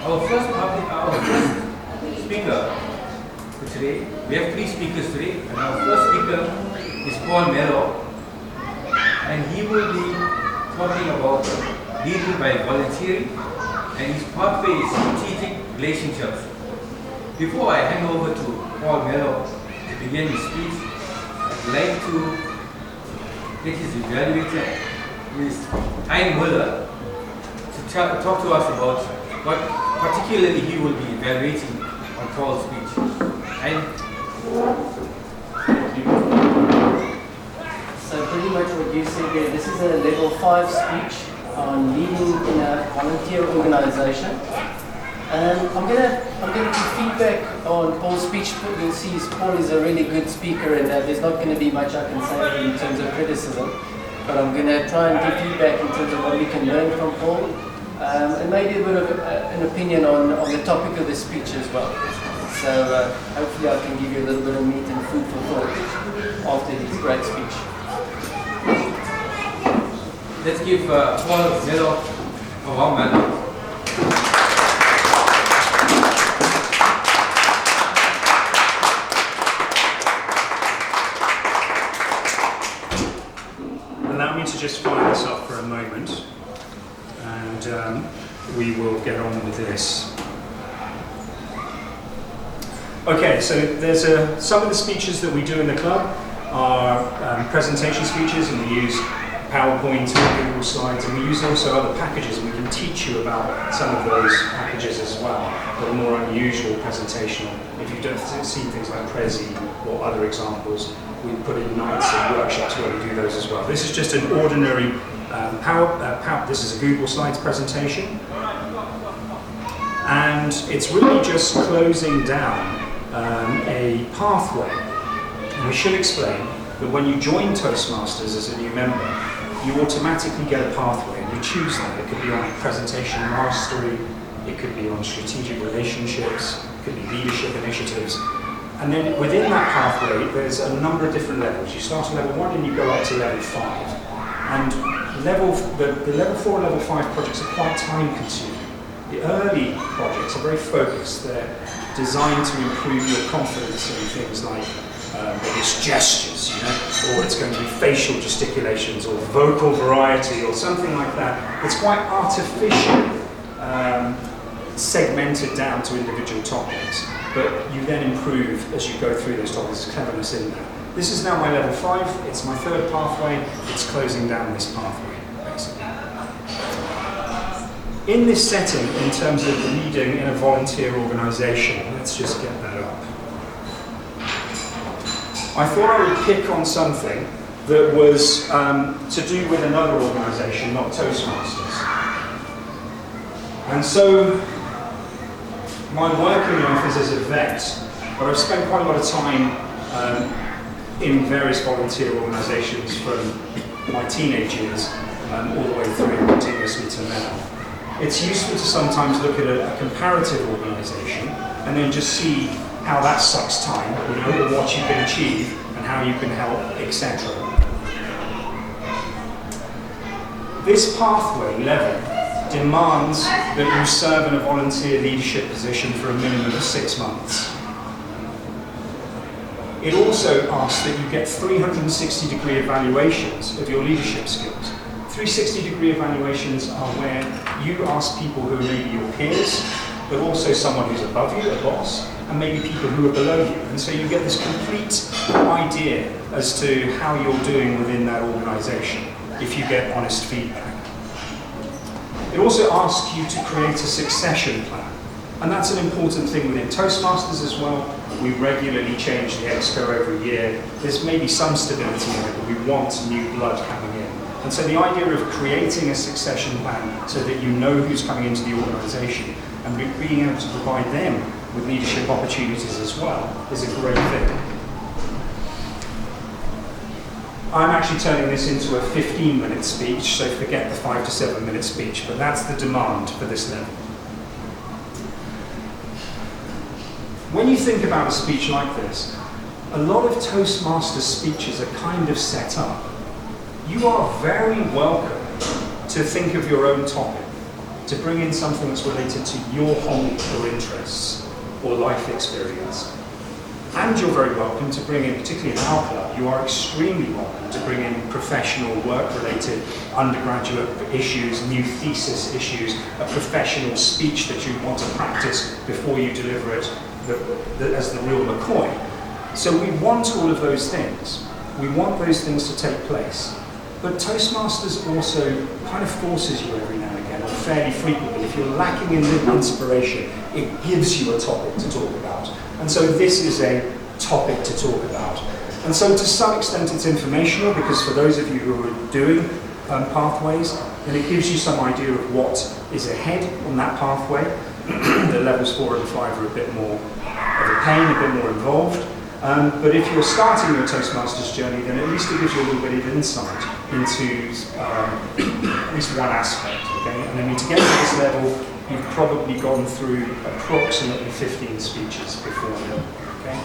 Our first speaker for today, we have three speakers today, and our first speaker is Paul Mellor, and he will be talking about leading by volunteering, and his pathway is strategic relationships. Before I hand over to Paul Mellor to begin his speech, I'd like to get his evaluator, Ms. Mellor, to talk to us about what particularly he will be evaluating on Paul's speech. So pretty much what you said there, this is a level 5 speech on leading in a volunteer organization. I'm gonna give feedback on Paul's speech. You'll see Paul is a really good speaker, and there's not going to be much I can say in terms of criticism. But I'm going to try and give feedback in terms of what we can learn from Paul, and maybe a bit of an opinion on the topic of the speech as well. So hopefully I can give you a little bit of meat and food for thought after his great speech. Let's give Paul Mellor a warm welcome. Allow me to just fire this up for a moment, and we will get on with this. Okay, so there's some of the speeches that we do in the club are presentation speeches, and we use PowerPoint and Google Slides, and we use also other packages, and we can teach you about some of those packages as well that are more unusual presentational. If you've seen things like Prezi or other examples, we put in nights and workshops where we do those as well. This is just an ordinary this is a Google Slides presentation, and it's really just closing down a pathway. And we should explain that when you join Toastmasters as a new member, you automatically get a pathway, and you choose that. It could be on presentation mastery, it could be on strategic relationships, it could be leadership initiatives. And then within that pathway, there's a number of different levels. You start at level 1 and you go up to level 5. And the level 4 and level 5 projects are quite time consuming. The early projects are very focused. They're designed to improve your confidence in things like maybe it's gestures, or it's going to be facial gesticulations or vocal variety or something like that. It's quite artificially segmented down to individual topics, but you then improve as you go through those topics. There's cleverness in there. This is now my level 5. It's my third pathway. It's closing down this pathway, basically. In this setting, in terms of leading in a volunteer organisation, let's just get that up. I thought I would pick on something that was to do with another organisation, not Toastmasters. And so, my working life is as a vet, but I've spent quite a lot of time in various volunteer organisations from my teenage years all the way through continuously to now. It's useful to sometimes look at a comparative organisation and then just see how that sucks time, or what you can achieve and how you can help, etc. This pathway level demands that you serve in a volunteer leadership position for a minimum of 6 months. It also asks that you get 360-degree evaluations of your leadership skills. 360-degree evaluations are where you ask people who are maybe your peers, but also someone who's above you, a boss, and maybe people who are below you. And so you get this complete idea as to how you're doing within that organisation if you get honest feedback. It also asks you to create a succession plan. And that's an important thing within Toastmasters as well. We regularly change the exco every year. There's maybe some stability in it, but we want new blood coming in. And so the idea of creating a succession plan so that you know who's coming into the organisation and being able to provide them with leadership opportunities as well is a great thing. I'm actually turning this into a 15-minute speech, so forget the 5 to 7 minute speech, but that's the demand for this level. When you think about a speech like this, a lot of Toastmasters speeches are kind of set up. You are very welcome to think of your own topic. to bring in something that's related to your hobby or interests or life experience. And you're very welcome to bring in, particularly in our club, you are extremely welcome to bring in professional work-related undergraduate issues, new thesis issues, a professional speech that you want to practice before you deliver it as the real McCoy. So we want all of those things. We want those things to take place. But Toastmasters also kind of forces you every now and again, or fairly frequently, if you're lacking in the inspiration, it gives you a topic to talk about. And so this is a topic to talk about. And so to some extent it's informational, because for those of you who are doing pathways, then it gives you some idea of what is ahead on that pathway. The levels 4 and 5 are a bit more of a pain, a bit more involved. But if you're starting your Toastmasters journey, then at least it gives you a little bit of insight into at least one aspect. Okay? And then to get to this level, you've probably gone through approximately 15 speeches before now. Okay?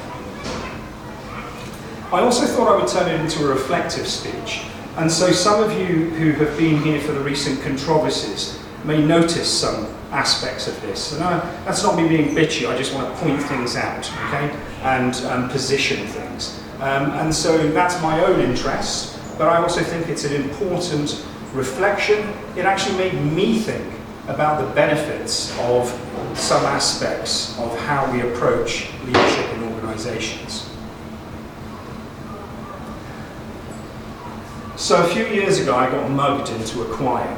I also thought I would turn it into a reflective speech. And so some of you who have been here for the recent controversies may notice some aspects of this. And that's not me being bitchy, I just want to point things out, okay? And position things. And so that's my own interest, but I also think it's an important reflection. It actually made me think about the benefits of some aspects of how we approach leadership in organizations. So a few years ago, I got mugged into a choir.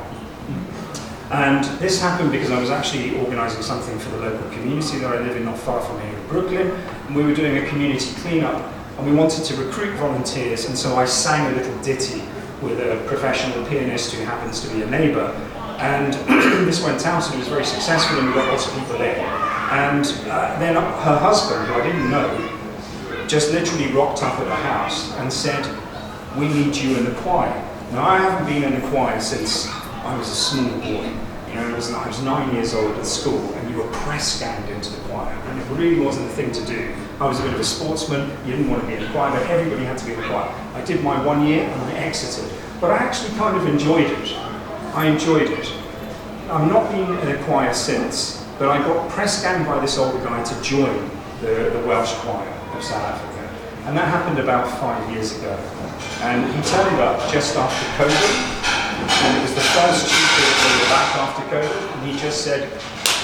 And this happened because I was actually organising something for the local community that I live in, not far from here in Brooklyn. And we were doing a community clean-up, and we wanted to recruit volunteers, and so I sang a little ditty with a professional pianist who happens to be a neighbour. And this went out, and it was very successful, and we got lots of people in. And then her husband, who I didn't know, just literally rocked up at the house and said, "We need you in the choir." Now, I haven't been in the choir since I was a small boy. You know, I was 9 years old at school, and you were press ganged into the choir, and it really wasn't a thing to do. I was a bit of a sportsman, you didn't want to be in the choir, but everybody had to be in the choir. I did my 1 year and I exited, but I actually kind of enjoyed it. I enjoyed it. I've not been in a choir since, but I got press ganged by this older guy to join the Welsh choir of South Africa, and that happened about 5 years ago. And he turned up just after COVID. And it was the first Tuesday that we were back after COVID, and he just said,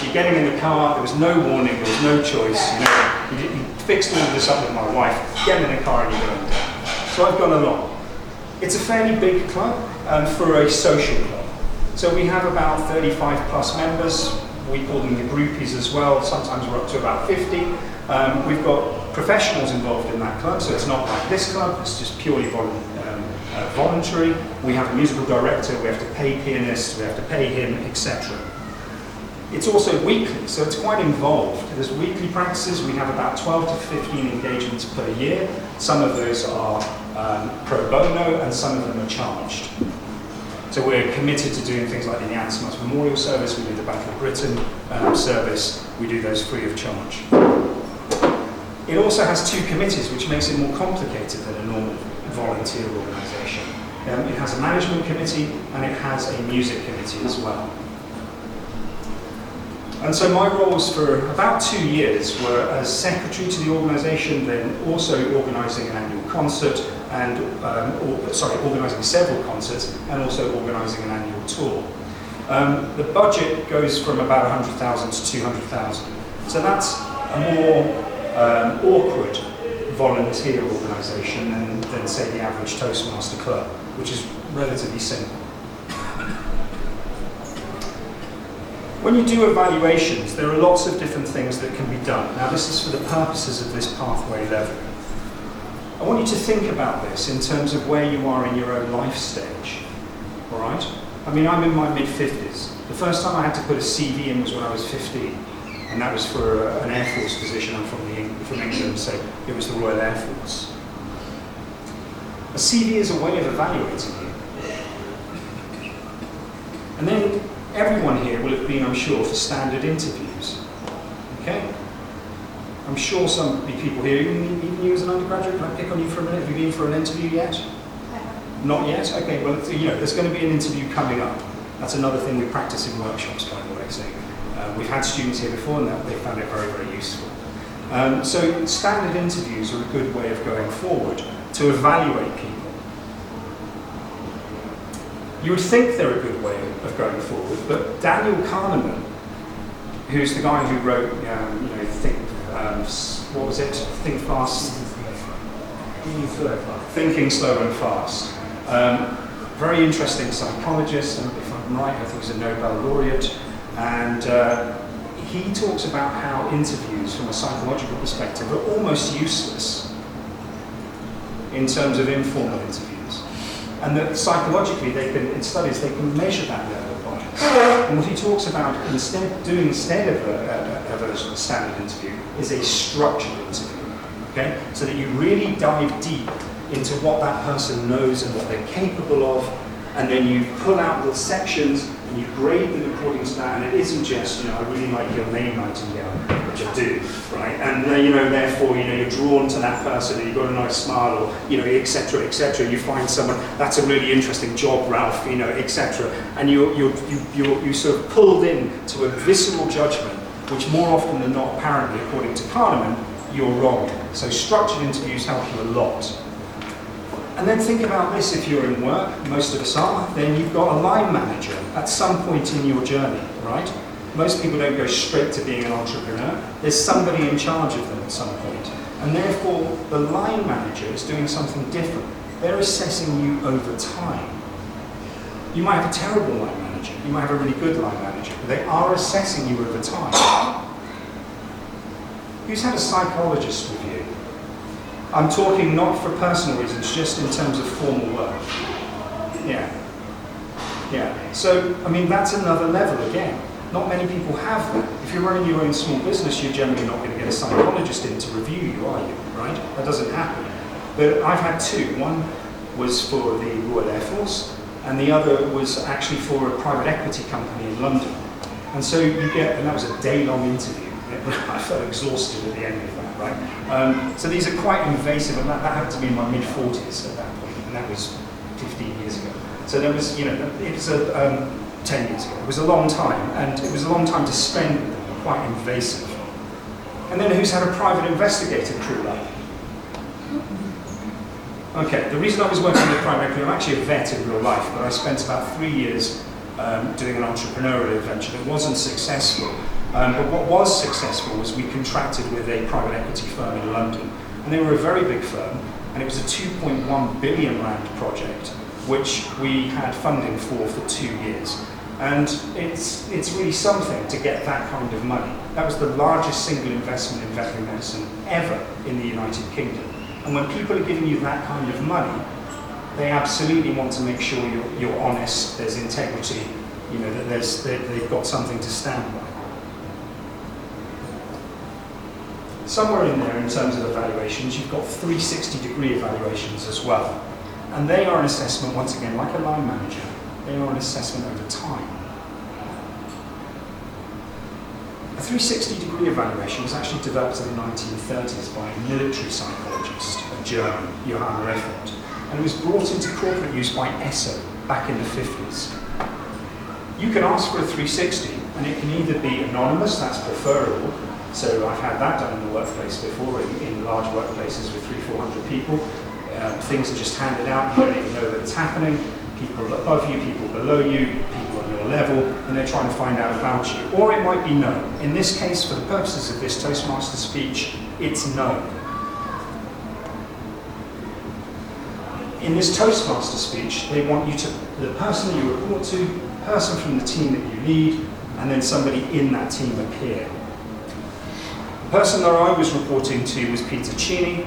"You're getting in the car." There was no warning, there was no choice. You know, he fixed all of this up with my wife. Get in the car and you're going down. So I've gone along. It's a fairly big club for a social club. So we have about 35 plus members. We call them the groupies as well. Sometimes we're up to about 50. We've got professionals involved in that club, so it's not like this club. It's just purely voluntary. We have a musical director, we have to pay pianists, we have to pay him, etc. It's also weekly, so it's quite involved. There's weekly practices. We have about 12 to 15 engagements per year. Some of those are pro bono, and some of them are charged. So we're committed to doing things like the Anne Smuts Memorial Service, we do the Battle of Britain service, we do those free of charge. It also has 2 committees, which makes it more complicated than a normal volunteer organisation. It has a management committee, and it has a music committee as well. And so my roles for about 2 years were as secretary to the organisation, then also organising an annual concert, and organising several concerts, and also organising an annual tour. The budget goes from about 100,000 to 200,000. So that's a more awkward volunteer organisation than say the average Toastmaster club, which is relatively simple. When you do evaluations, there are lots of different things that can be done. Now, this is for the purposes of this pathway level. I want you to think about this in terms of where you are in your own life stage. All right? I mean, I'm in my mid-50s. The first time I had to put a CV in was when I was 15, and that was for an Air Force position. I'm from England, so it was the Royal Air Force. A CV is a way of evaluating you. And then everyone here will have been, I'm sure, for standard interviews. Okay? I'm sure some people here, even you as an undergraduate, can I pick on you for a minute? Have you been for an interview yet? Not yet? Okay, well, you know, there's going to be an interview coming up. That's another thing we practice in workshops, by the way. So we've had students here before and they found it very, very useful. So standard interviews are a good way of going forward to evaluate people. You would think they're a good way of going forward, but Daniel Kahneman, who's the guy who wrote, what was it? Think Fast. Thinking Slow and Fast. Very interesting psychologist, and if I'm right, I think he's a Nobel laureate. And he talks about how interviews, from a psychological perspective, are almost useless in terms of informal interviews. And that psychologically, in studies, they can measure that level of bias. And what he talks about instead of a standard interview is a structured interview. Okay? So that you really dive deep into what that person knows and what they're capable of, and then you pull out little sections and you grade them according to that. And it isn't just, I really like your name, Nightingale, which I do, right? And therefore, you're drawn to that person, and you've got a nice smile, or etc., etc. You find someone that's a really interesting job, Ralph, etc. And you sort of pulled in to a visceral judgment, which more often than not, apparently, according to Kahneman, you're wrong. So structured interviews help you a lot. And then think about this: if you're in work, most of us are, then you've got a line manager at some point in your journey, right? Most people don't go straight to being an entrepreneur. There's somebody in charge of them at some point. And therefore, the line manager is doing something different. They're assessing you over time. You might have a terrible line manager, you might have a really good line manager, but they are assessing you over time. Who's had a psychologist review? I'm talking not for personal reasons, just in terms of formal work. Yeah. So, that's another level again. Not many people have that. If you're running your own small business, you're generally not going to get a psychologist in to review you, are you? Right? That doesn't happen. But I've had two. One was for the Royal Air Force, and the other was actually for a private equity company in London. And so and that was a day-long interview. I felt exhausted at the end of that, right? So these are quite invasive, and that happened to me in my mid-40s at that point, and that was 15 years ago. So there was, it was 10 years ago. It was a long time, and it was a long time to spend with them, quite invasive. And then who's had a private investigator crew like? Okay, the reason I was working with private equity, I'm actually a vet in real life, but I spent about 3 years doing an entrepreneurial venture that wasn't successful. But what was successful was we contracted with a private equity firm in London. And they were a very big firm, and it was a 2.1 billion rand project, which we had funding for 2 years. And it's really something to get that kind of money. That was the largest single investment in veterinary medicine ever in the United Kingdom. And when people are giving you that kind of money, they absolutely want to make sure you're honest, there's integrity, that they've got something to stand by. Somewhere in there, in terms of evaluations, you've got 360-degree evaluations as well. And they are an assessment, once again, like a line manager, they are an assessment over time. A 360-degree evaluation was actually developed in the 1930s by a military psychologist, a German, Johann Reffert, and it was brought into corporate use by Esso back in the 50s. You can ask for a 360, and it can either be anonymous, that's preferable. So I've had that done in the workplace before, in large workplaces with 300-400 people. Things are just handed out, you don't even know that it's happening. People above you, people below you, people on your level, and they're trying to find out about you. Or it might be no. In this case, for the purposes of this Toastmaster speech, it's no. In this Toastmaster speech, they want you to, the person that you report to, the person from the team that you lead, and then somebody in that team appear. The person that I was reporting to was Peter Cheney.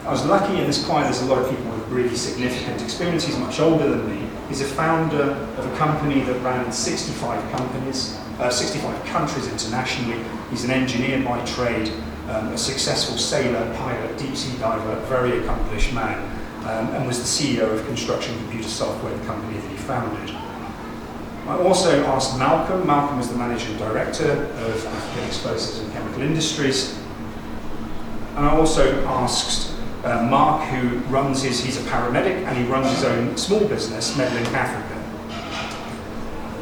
I was lucky in this choir, there's a lot of people with really significant experience. He's much older than me. He's a founder of a company that ran 65 countries internationally. He's an engineer by trade, a successful sailor, pilot, deep sea diver, very accomplished man, and was the CEO of construction computer software, the company that he founded. I also asked Malcolm. Malcolm was the managing director of African Explosives and Chemical Industries. And I also asked Mark, who he's a paramedic, and he runs his own small business, Mellor in Africa.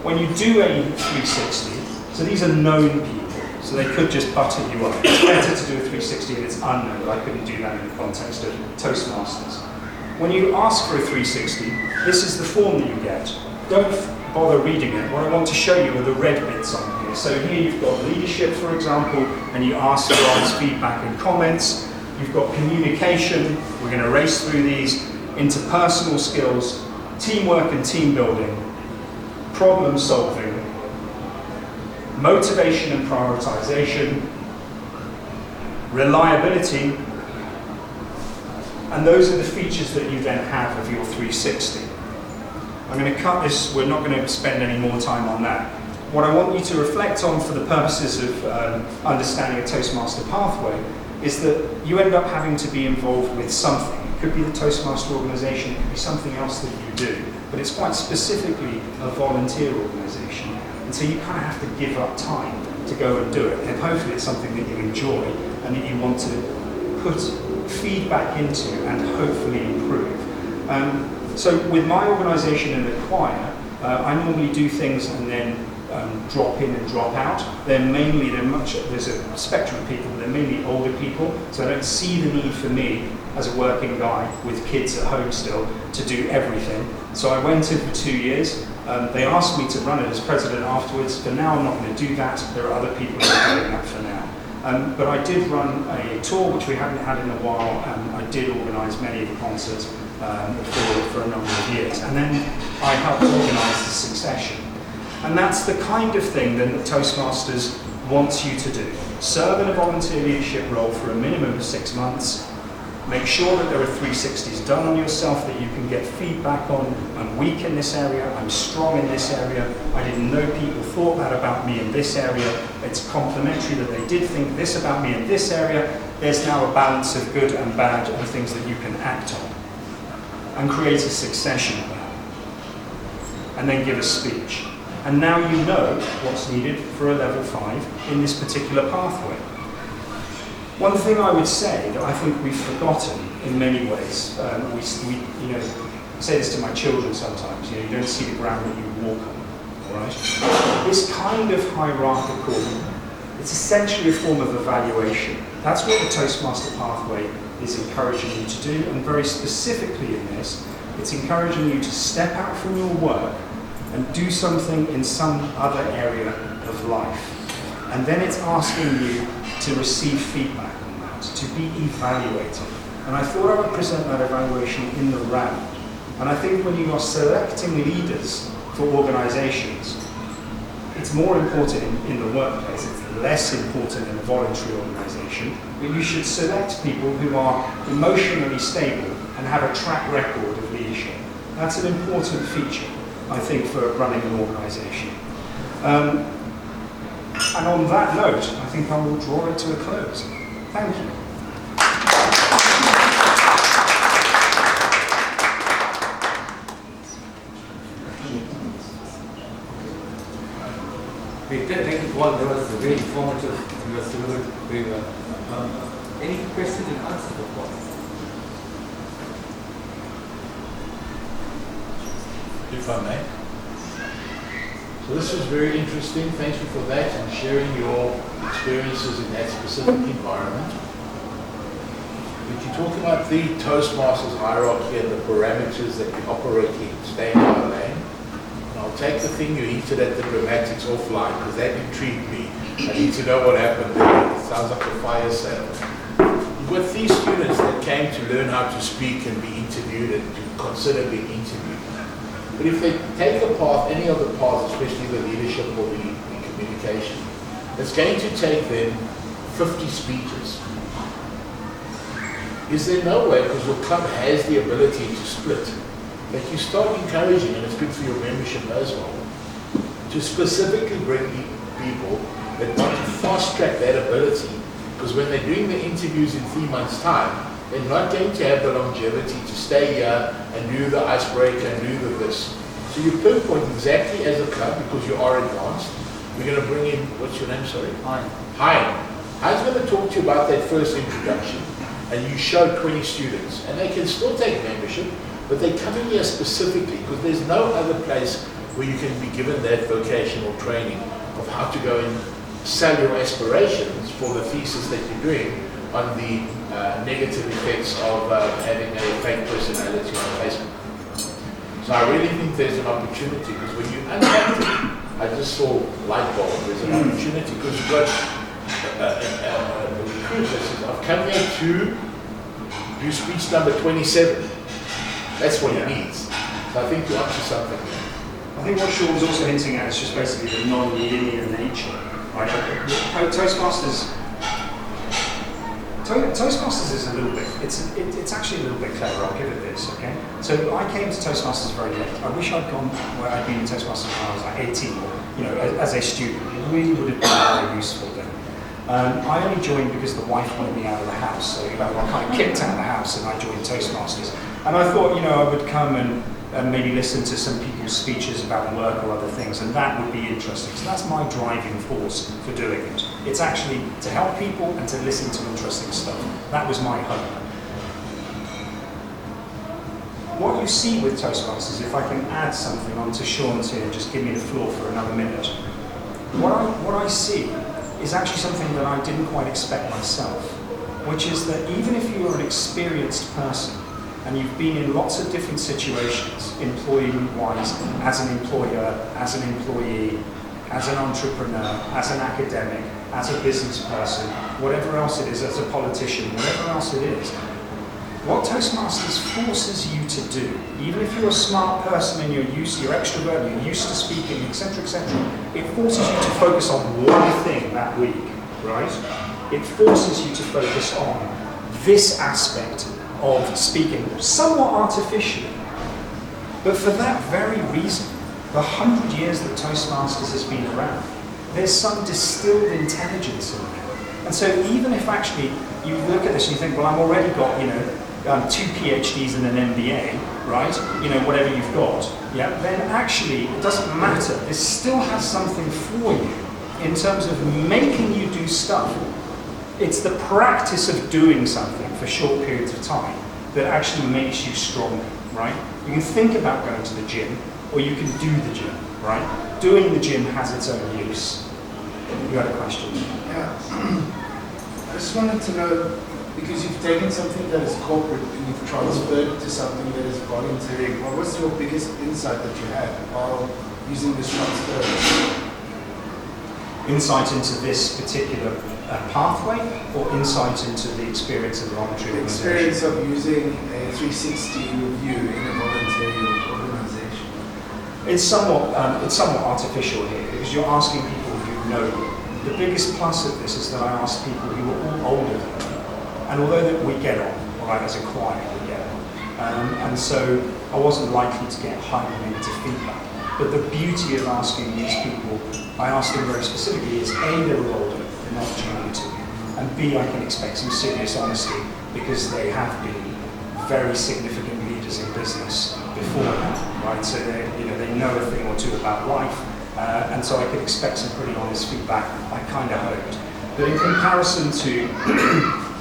when you do a 360, so these are known people, so they could just butter you up. It's better to do a 360 and it's unknown, but I couldn't do that in the context of Toastmasters. When you ask for a 360, this is the form that you get. Don't bother reading it. What I want to show you are the red bits on here. So here you've got leadership, for example, and you ask for honest feedback and comments. You've got communication. We're going to race through these. Interpersonal skills, teamwork and team building, problem solving, motivation and prioritization, reliability, and those are the features that you then have of your 360. I'm going to cut this, we're not going to spend any more time on that. What I want you to reflect on for the purposes of understanding a Toastmaster pathway is that you end up having to be involved with something. It could be the Toastmaster organisation, it could be something else that you do, but it's quite specifically a volunteer organisation. And so you kind of have to give up time to go and do it. And hopefully it's something that you enjoy and that you want to put feedback into and hopefully improve. So with my organisation in the choir, I normally do things and then drop in and drop out. There's a spectrum of people, they're mainly older people, so I don't see the need for me as a working guy with kids at home still to do everything. So I went in for 2 years. They asked me to run it as president afterwards. For now, I'm not going to do that. There are other people who are doing that for now. But I did run a tour, which we haven't had in a while, and I did organise many of the concerts for a number of years. And then I helped organise the succession. And that's the kind of thing then that Toastmasters wants you to do. Serve in a volunteer leadership role for a minimum of 6 months. Make sure that there are 360s done on yourself that you can get feedback on. I'm weak in this area, I'm strong in this area, I didn't know people thought that about me in this area. It's complimentary that they did think this about me in this area. There's now a balance of good and bad and things that you can act on. And create a succession plan. And then give a speech. And now you know what's needed for a level 5 in this particular pathway. One thing I would say that I think we've forgotten in many ways, we say this to my children sometimes, you don't see the ground that you walk on, all right? This kind of hierarchical, it's essentially a form of evaluation. That's what the Toastmaster pathway is encouraging you to do, and very specifically in this, it's encouraging you to step out from your work and do something in some other area of life. And then it's asking you to receive feedback on that, to be evaluated. And I thought I would present that evaluation in the round. And I think when you are selecting leaders for organizations, it's more important in the workplace, it's less important in a voluntary organization, but you should select people who are emotionally stable and have a track record of leadership. That's an important feature, I think, for running an organization. And on that note, I think I will draw it to a close. Thank you. Thank you, Paul. That was very informative. You were delivered very well. Any questions and answers for Paul? If I may. So this was very interesting. Thank you for that and sharing your experiences in that specific environment. But you talk about the Toastmasters hierarchy and the parameters that we operate in, stay in our lane. And I'll take the thing you hinted at, the dramatics offline, because that intrigued me. I need to know what happened there. It sounds like a fire sale. You've got these students that came to learn how to speak and be interviewed and to consider being interviewed. But if they take a path, any of the paths, especially the leadership or the communication, it's going to take them 50 speeches. Is there no way, because your club has the ability to split, that you start encouraging, and it's good for your membership as well, to specifically bring people that want to fast track that ability, because when they're doing the interviews in 3 months' time, they're not going to have the longevity to stay here and do the icebreaker and do the this. So you pinpoint exactly as a club, because you are advanced. We're going to bring in, what's your name, sorry? Hein. Hein's going to talk to you about that first introduction. And you show 20 students. And they can still take membership, but they come in here specifically, because there's no other place where you can be given that vocational training of how to go and sell your aspirations for the thesis that you're doing on the negative effects of having a fake personality on Facebook. So I really think there's an opportunity, because when you unpack it, I just saw light bulb, there's an opportunity, because you've got a recruit that says, I've come here to do speech number 27. That's what he needs. So I think you're up to something there. I think what Sean's also hinting at is just basically the non-linear nature. Right? Toastmasters is a little bit, it's actually a little bit clever, I'll give it this, okay? So I came to Toastmasters very late. I wish I'd gone where I'd been in Toastmasters when I was like 18, or, you know, as a student. It really would have been very useful then. I only joined because the wife wanted me out of the house, so you know, I kind of kicked out of the house and I joined Toastmasters. And I thought, you know, I would come and maybe listen to some people's speeches about work or other things, and that would be interesting. So that's my driving force for doing it. It's actually to help people and to listen to interesting stuff. That was my hope. What you see with Toastmasters, if I can add something onto Sean's here, just give me the floor for another minute. What I see is actually something that I didn't quite expect myself, which is that even if you are an experienced person, and you've been in lots of different situations, employee-wise, as an employer, as an employee, as an entrepreneur, as an academic, as a business person, whatever else it is, as a politician, whatever else it is, what Toastmasters forces you to do, even if you're a smart person and you're extrovert, you're used to speaking, etc., it forces you to focus on one thing that week, right? It forces you to focus on this aspect of speaking, somewhat artificially. But for that very reason, the 100 years that Toastmasters has been around, there's some distilled intelligence in there. And so even if actually you look at this and you think, well, I've already got, you know, 2 PhDs and an MBA, right? You know, whatever you've got, yeah, then actually it doesn't matter. This still has something for you in terms of making you do stuff. It's the practice of doing something for short periods of time that actually makes you stronger, right? You can think about going to the gym, or you can do the gym, right? Doing the gym has its own use. You had a question? Yeah. I just wanted to know, because you've taken something that is corporate and you've transferred it to something that is voluntary, what was your biggest insight that you had while using this transfer? Insight into this particular pathway, or insight into the experience of the voluntary The organization? experience of using a 360 review in a voluntary organization. It's somewhat artificial here, because you're asking people who know you. The biggest plus of this is that I ask people who are all older than me, and although that we get on, right, as a choir, we get on, and so I wasn't likely to get highly negative feedback. But the beauty of asking these people, I asked them very specifically, is A, they were older, they're not junior to me, and B, I can expect some serious honesty, because they have been very significant leaders in business before now, right? So they know a thing or two about life, and so I could expect some pretty honest feedback, I kind of hoped. But in comparison to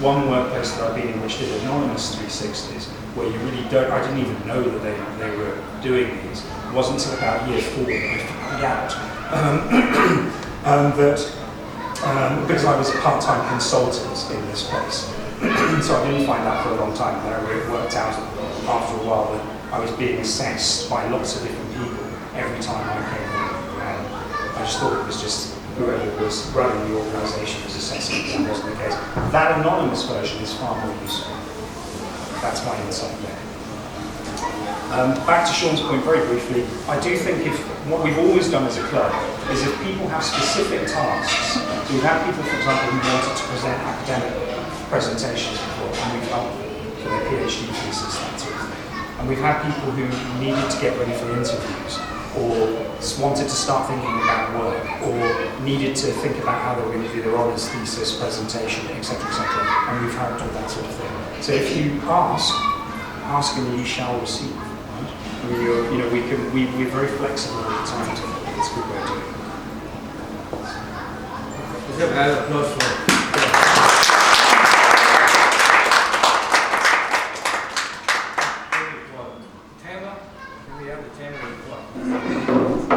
one workplace that I've been in which did anonymous 360s, where you really don't, I didn't even know that they were doing these. It wasn't until about year 4 that I found out because I was a part-time consultant in this place. So I didn't find out for a long time, and it worked out after a while that I was being assessed by lots of different people every time I came in. And I just thought it was just whoever was running the organisation was assessing me. That wasn't the case. That anonymous version is far more useful. That's my insight there. Back to Sean's point very briefly, I do think if what we've always done as a club is if people have specific tasks, so we've had people, for example, who wanted to present academic presentations before, and we've helped them for their PhD thesis, that sort of thing. And we've had people who needed to get ready for interviews, or wanted to start thinking about work, or needed to think about how they were going to do their honours thesis presentation, etc., and we've helped all that sort of thing. So if you ask and you shall receive. Right? I mean, we're very flexible all the time. It's a good way of doing it. Let's have a round of applause for Tamara. Can we have the Tamara report?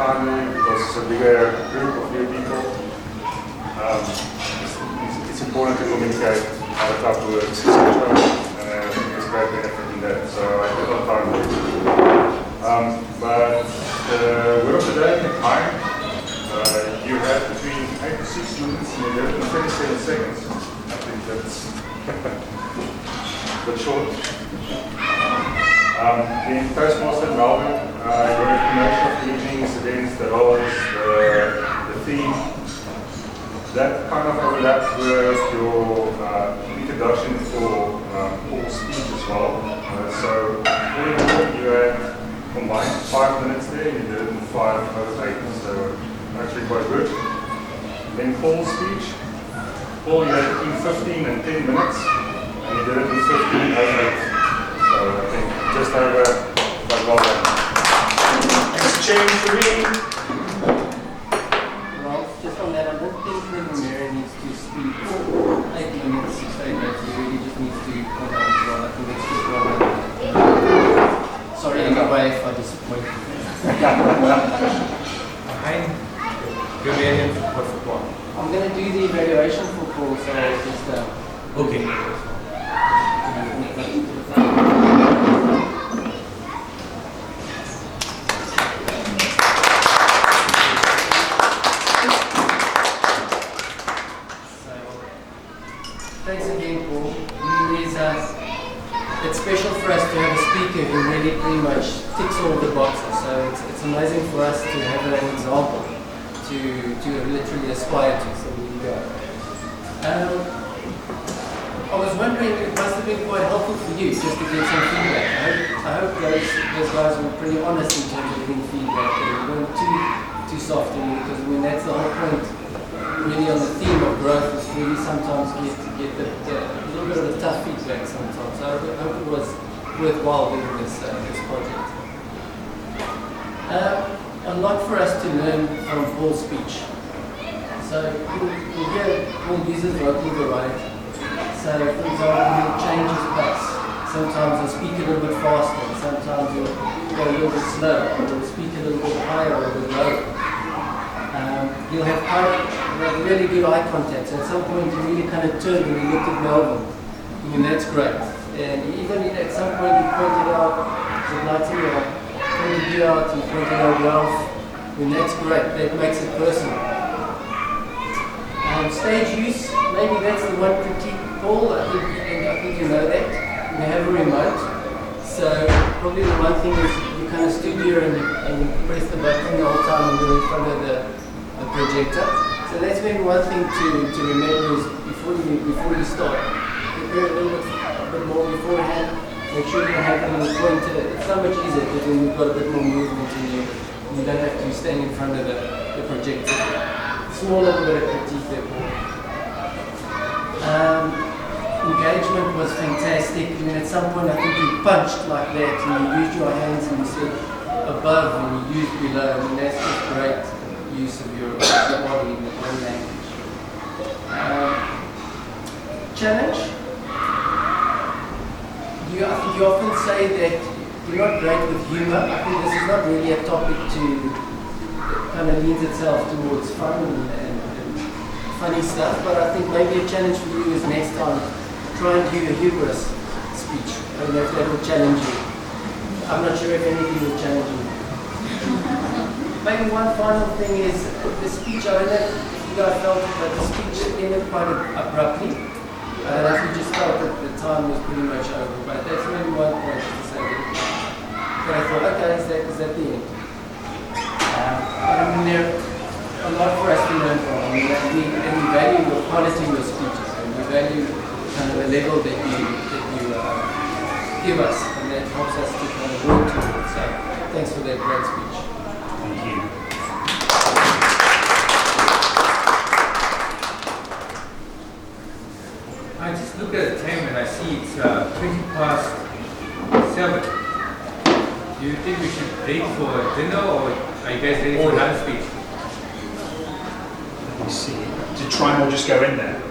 timely because it's a bigger group of new people. It's important to communicate how the club works, etc. I think there's great benefit in that. So I did not time for it. But the word of the day in time, you have between 8 to 6 minutes and 11 to 27 seconds. I think that's a bit short. In Toastmaster Melbourne, your information of evenings, events, the roles, the theme, that kind of overlaps with your introduction for Paul's speech as well. So all in all, you had combined 5 minutes there, you did it in 5 out of 8, so actually quite good. Then Paul's speech, Paul, you had between 15 and 10 minutes, and you did it in 15 out of 8. So I think just over quite well done. Next change for me. Well, just on that, I don't think the Mellor needs to speak 8 minutes, 8 minutes. He really just needs to come down as well. I think it's just well. Sorry, anyway, if I disappoint you. Behind your variant for football. I'm going to do the evaluation for Paul, so I'll just Okay. Thanks again, Paul. It's special for us to have a speaker who really pretty much ticks all the boxes. So it's amazing for us to have an example to literally aspire to. So there you go. I was wondering, it must have been quite helpful for you just to get some feedback. I hope those guys were pretty honest in terms of giving feedback. They weren't too soft on you, because I mean that's the whole point. Really on the theme of growth is really sometimes get the little bit of the tough feedback sometimes. So I hope it was worthwhile doing this project. A lot for us to learn from Paul's speech. So you'll hear Paul uses vocal variety. So for example, he'll change his pace. Sometimes he'll speak a little bit faster, sometimes he'll go a little bit slower, or he'll speak a little bit higher or a bit lower. You'll have really good eye contact. So at some point you really kind of turned and you looked at Melbourne. I mean, that's great. And even at some point you pointed out the lighting, pointed you out and pointed out Ralph. I mean, that's great. That makes it personal. Stage use, maybe that's the one critique, Paul. I think you know that. You have a remote. So probably the one thing is you kind of stood here and you press the button the whole time and you're in front of the projector. So that's maybe one thing to remember is before you start, prepare a bit more beforehand. Make sure you have it on the pointer. It's so much easier because then you've got a bit more movement in you. You don't have to stand in front of the projector. Small little bit of critique there, Paul. Engagement was fantastic. I mean, at some point I think you punched like that and you used your hands and you said above and you used below. I mean, that's just great use of your body in the language. Challenge. I think you often say that you're not great with humor. I think this is not really a topic to kind of leans itself towards fun and funny stuff, but I think maybe a challenge for you is next time try and do a humorous speech. I don't know if that will challenge you. I'm not sure if anything will challenge you. Maybe one final thing is the speech. I don't know if you guys felt it, but the speech ended quite abruptly. I don't know if you just felt that the time was pretty much over, but that's maybe one point to say that. But I thought, okay, is that the end? I mean, there are a lot for us to learn from. I mean, we value the quality of your speeches, and we value kind of the level that you give us, and that helps us to kind of work towards. So, thanks for that great speech. Thank you. I just look at the time and I see it's 7:20. Do you think we should break for dinner, or are you guys ready for another speech? Let me see. Did Trimore just go in there?